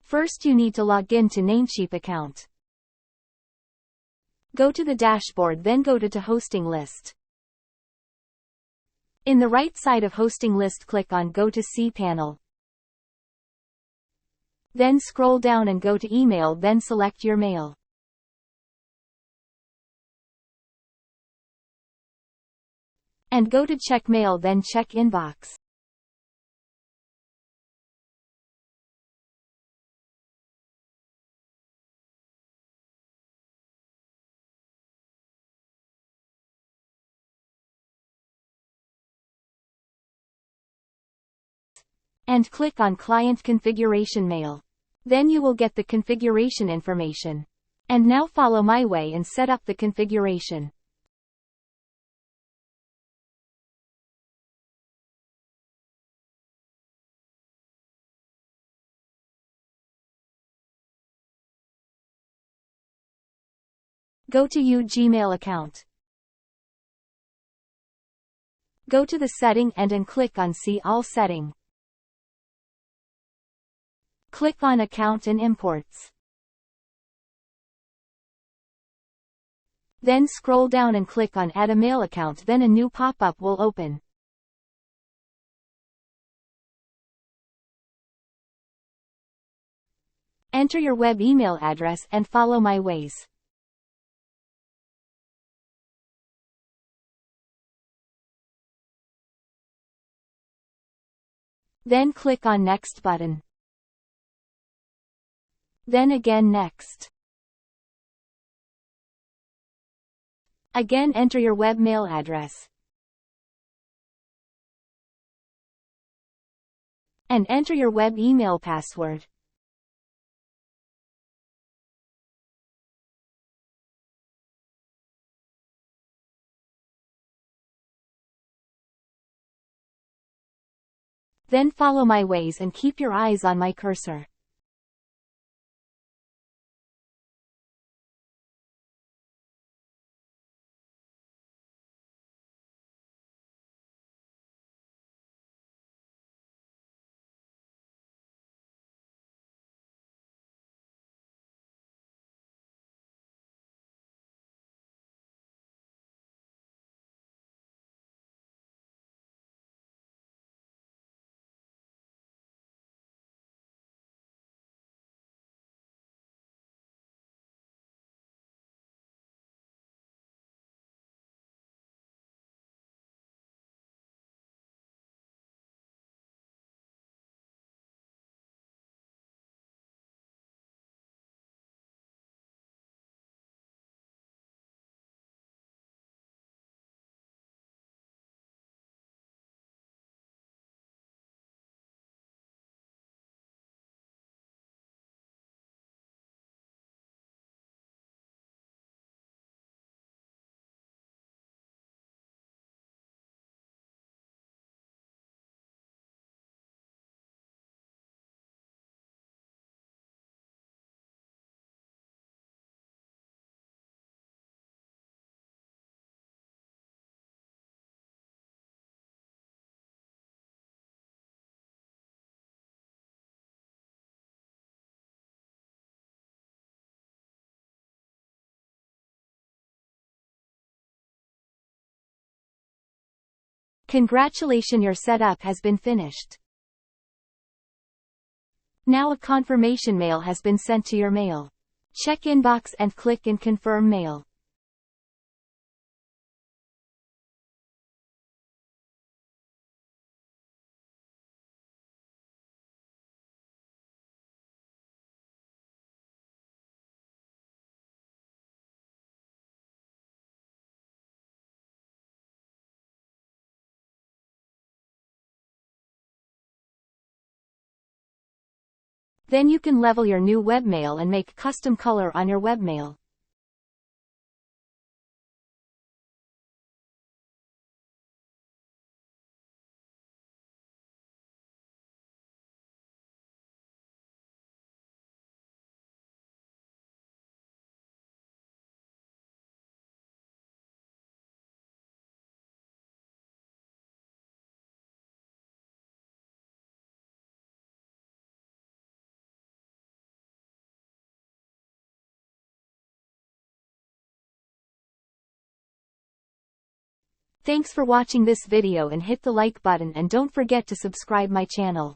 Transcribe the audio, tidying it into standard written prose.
First you need to log in to Namecheap account. Go to the dashboard, then go to hosting list. In the right side of hosting list, click on Go to cPanel. Then scroll down and go to email, then select your mail. And go to check mail, then check inbox. And click on Client Configuration Mail. Then you will get the configuration information. And now follow my way and set up the configuration. Go to your Gmail account. Go to the setting and click on See All setting. Click on Account and Imports. Then scroll down and click on Add a Mail Account, then a new pop-up will open. Enter your web email address and follow my ways. Then click on Next button. Then again Next. Again enter your web mail address. And enter your web email password. Then follow my ways and keep your eyes on my cursor. Congratulations, your setup has been finished. Now a confirmation mail has been sent to your mail. Check inbox and click in Confirm Mail. Then you can level your new webmail and make custom color on your webmail. Thanks for watching this video and hit the like button and don't forget to subscribe my channel.